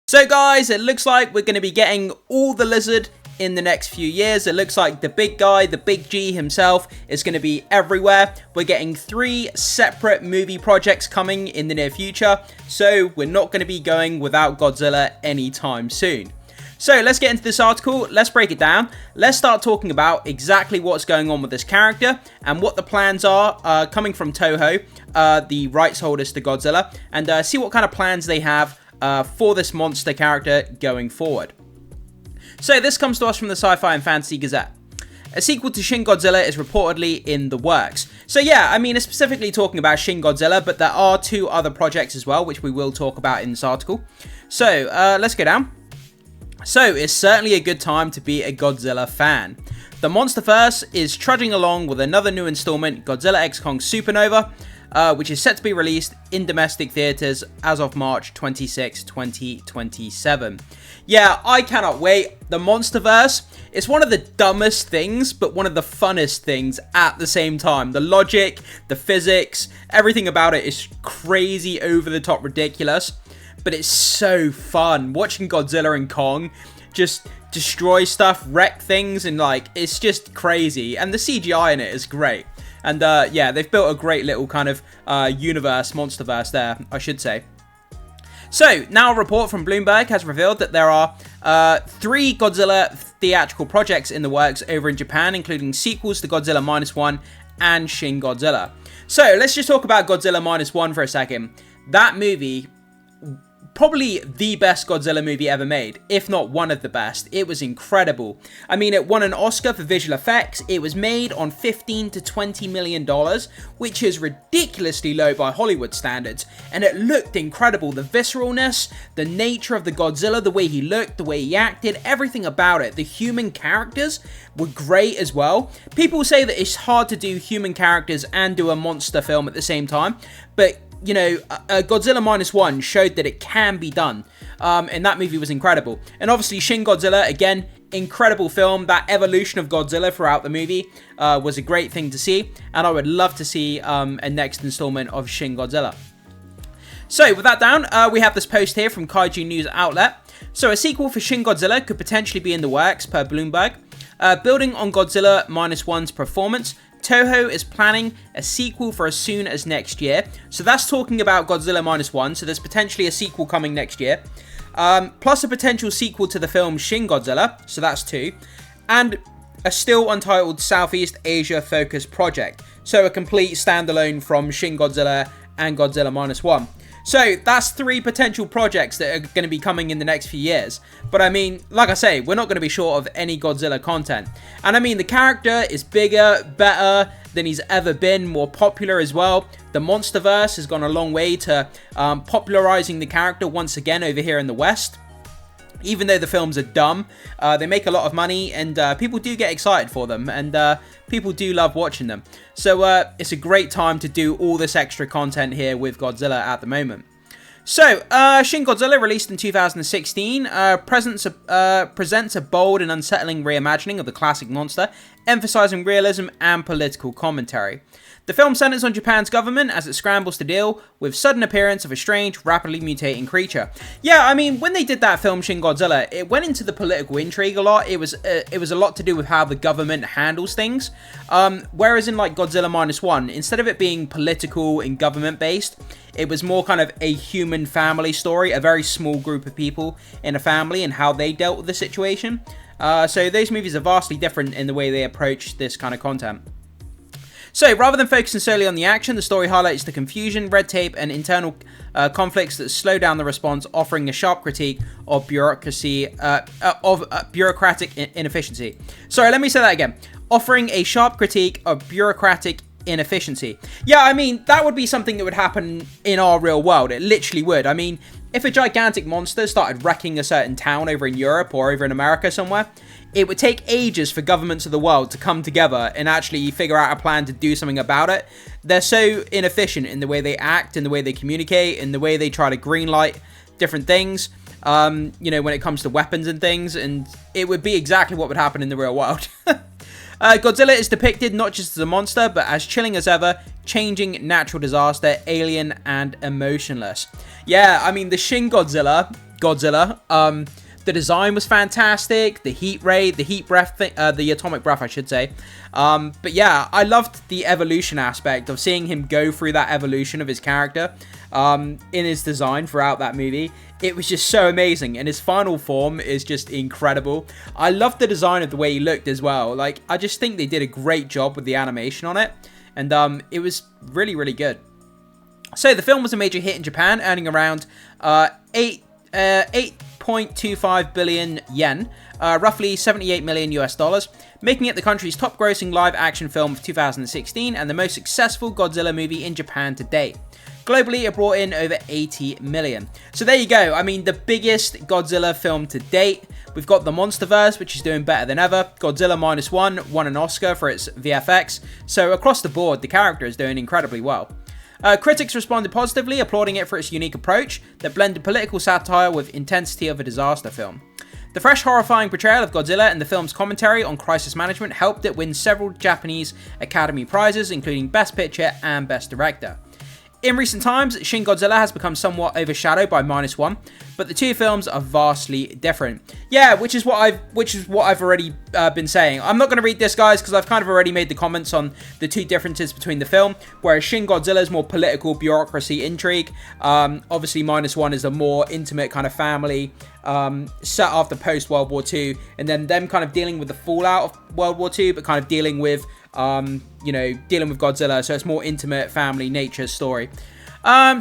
So guys, it looks like we're going to be getting all the Lizard in the next few years. It looks like the big guy, the big G himself, is going to be everywhere. We're getting 3 separate movie projects coming in the near future, so we're not going to be going without Godzilla anytime soon. So let's get into this article, let's break it down, let's start talking about exactly what's going on with this character and what the plans are coming from Toho, the rights holders to Godzilla, and see what kind of plans they have for this monster character going forward. So this comes to us from the Sci-Fi and Fantasy Gazette. A sequel to Shin Godzilla is reportedly in the works. So yeah, I mean, it's specifically talking about Shin Godzilla, but there are 2 other projects as well, which we will talk about in this article. So let's go down. So it's certainly a good time to be a Godzilla fan. The MonsterVerse is trudging along with another new installment, Godzilla x Kong Supernova, which is set to be released in domestic theaters as of March 26, 2027. Yeah, I cannot wait. The MonsterVerse is one of the dumbest things, but one of the funnest things at the same time. The logic, the physics, everything about it is crazy, over the top, ridiculous, but it's so fun. Watching Godzilla and Kong just destroy stuff, wreck things, and like, it's just crazy. And the CGI in it is great. And yeah, they've built a great little kind of universe, MonsterVerse there, I should say. So, now a report from Bloomberg has revealed that there are 3 Godzilla theatrical projects in the works over in Japan, including sequels to Godzilla Minus One and Shin Godzilla. So, let's just talk about Godzilla Minus One for a second. That movie, probably the best Godzilla movie ever made, if not one of the best. It was incredible. I mean, it won an Oscar for visual effects. It was made on $15 to $20 million, which is ridiculously low by Hollywood standards, and it looked incredible. The visceralness, the nature of the Godzilla, the way he looked, the way he acted, everything about it. The human characters were great as well. People say that it's hard to do human characters and do a monster film at the same time, but you know, Godzilla Minus One showed that it can be done, and that movie was incredible. And obviously Shin Godzilla, again, incredible film. That evolution of Godzilla throughout the movie was a great thing to see, and I would love to see a next installment of Shin Godzilla. So with that down, we have this post here from Kaiju News Outlet. So a sequel for Shin Godzilla could potentially be in the works, per Bloomberg. Building on Godzilla Minus One's performance, Toho is planning a sequel for as soon as next year. So that's talking about Godzilla Minus One, so there's potentially a sequel coming next year. Plus a potential sequel to the film Shin Godzilla, so that's 2. And a still untitled Southeast Asia focused project. So a complete standalone from Shin Godzilla and Godzilla Minus One. So that's 3 potential projects that are going to be coming in the next few years. But I mean, like I say, we're not going to be short of any Godzilla content. And I mean, the character is bigger, better than he's ever been, more popular as well. The MonsterVerse has gone a long way to popularizing the character once again over here in the West. Even though the films are dumb, they make a lot of money, and people do get excited for them, and people do love watching them. So it's a great time to do all this extra content here with Godzilla at the moment. So, Shin Godzilla, released in 2016, presents a bold and unsettling reimagining of the classic monster, emphasizing realism and political commentary. The film centers on Japan's government as it scrambles to deal with sudden appearance of a strange, rapidly mutating creature. Yeah, I mean, when they did that film, Shin Godzilla, it went into the political intrigue a lot. It was a lot to do with how the government handles things. Whereas in like Godzilla Minus One, instead of it being political and government based, it was more kind of a human family story, a very small group of people in a family and how they dealt with the situation. So those movies are vastly different in the way they approach this kind of content. So, rather than focusing solely on the action, the story highlights the confusion, red tape, and internal conflicts that slow down the response, offering a sharp critique of bureaucratic inefficiency. Sorry, let me say that again. Offering a sharp critique of bureaucratic inefficiency. Yeah, I mean, that would be something that would happen in our real world. It literally would. I mean, if a gigantic monster started wrecking a certain town over in Europe or over in America somewhere, it would take ages for governments of the world to come together and actually figure out a plan to do something about it. They're so inefficient in the way they act, in the way they communicate, in the way they try to greenlight different things, you know, when it comes to weapons and things, and it would be exactly what would happen in the real world. Godzilla is depicted not just as a monster, but as chilling as ever, changing natural disaster, alien, and emotionless. Yeah, I mean, the Shin Godzilla Godzilla. The design was fantastic, the heat ray, the heat breath thing, the atomic breath, I should say. But yeah, I loved the evolution aspect of seeing him go through that evolution of his character in his design throughout that movie. It was just so amazing, and his final form is just incredible. I loved the design of the way he looked as well. Like, I just think they did a great job with the animation on it, and it was really, really good. So the film was a major hit in Japan, earning around 8.25 billion yen, roughly 78 million US dollars, making it the country's top grossing live action film of 2016 and the most successful Godzilla movie in Japan to date. Globally, it brought in over 80 million. So there you go. I mean, the biggest Godzilla film to date. We've got the MonsterVerse, which is doing better than ever. Godzilla Minus One won an Oscar for its VFX. So across the board, the character is doing incredibly well. Critics responded positively, applauding it for its unique approach that blended political satire with intensity of a disaster film. The fresh, horrifying portrayal of Godzilla and the film's commentary on crisis management helped it win several Japanese Academy Prizes, including Best Picture and Best Director. In recent times, Shin Godzilla has become somewhat overshadowed by Minus One, but the two films are vastly different. Yeah, which is what I've already been saying. I'm not going to read this, guys, because I've kind of already made the comments on the two differences between the film, whereas Shin Godzilla is more political bureaucracy intrigue. Obviously, Minus One is a more intimate kind of family set after post-World War II, and then them kind of dealing with the fallout of World War II, but kind of dealing with dealing with Godzilla, so it's more intimate family nature story. The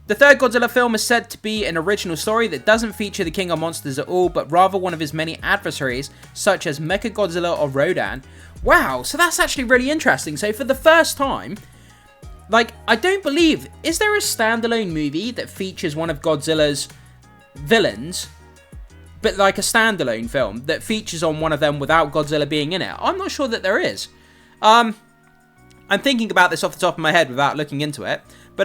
third Godzilla film is said to be an original story that doesn't feature the King of Monsters at all, but rather one of his many adversaries, such as Mechagodzilla or Rodan. Wow, so that's actually really interesting. So for the first time, like, I don't believe, is there a standalone movie that features one of Godzilla's villains, but like a standalone film that features on one of them without Godzilla being in it? I'm not sure that there is. I'm thinking about this off the top of my head without looking into it, but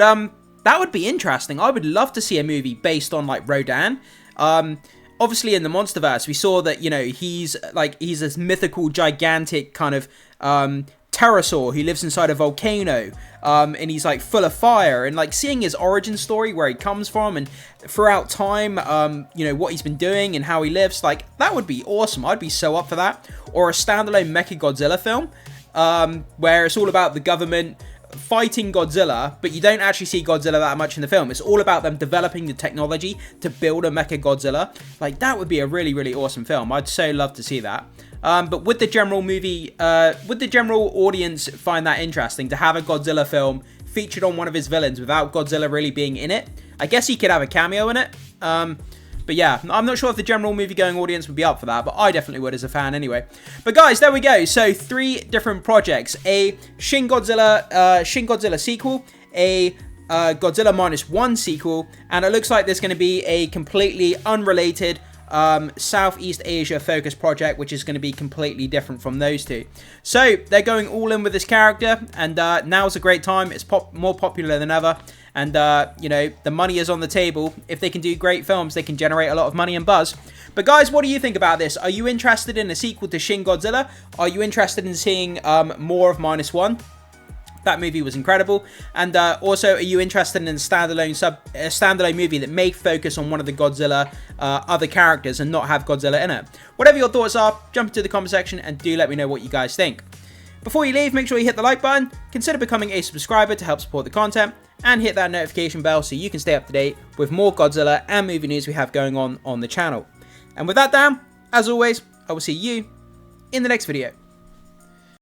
that would be interesting. I would love to see a movie based on like Rodan. Obviously in the MonsterVerse, we saw that, he's this mythical, gigantic kind of pterosaur who lives inside a volcano, and he's like full of fire, and like seeing his origin story, where he comes from, and throughout time, what he's been doing and how he lives, like that would be awesome. I'd be so up for that. Or a standalone Mechagodzilla film, where it's all about the government fighting Godzilla, but you don't actually see Godzilla that much in the film. It's all about them developing the technology to build a Mechagodzilla. Like, that would be a really, really awesome film. I'd so love to see that. But would the general audience find that interesting to have a Godzilla film featured on one of his villains without Godzilla really being in it? I guess he could have a cameo in it. But yeah, I'm not sure if the general movie-going audience would be up for that, but I definitely would as a fan anyway. But guys, there we go. So 3 different projects: a Shin Godzilla sequel, a Godzilla Minus One sequel, and it looks like there's going to be a completely unrelated Southeast Asia focused project, which is going to be completely different from those two. So they're going all in with this character, and now's a great time. It's more popular than ever, and the money is on the table. If they can do great films, they can generate a lot of money and buzz. But guys, what do you think about this? Are you interested in a sequel to Shin Godzilla? Are you interested in seeing more of Minus One? That movie was incredible. And also, are you interested in a standalone movie that may focus on one of the Godzilla other characters and not have Godzilla in it? Whatever your thoughts are, jump into the comment section and do let me know what you guys think. Before you leave, make sure you hit the like button, consider becoming a subscriber to help support the content, and hit that notification bell so you can stay up to date with more Godzilla and movie news we have going on the channel. And with that down, as always, I will see you in the next video.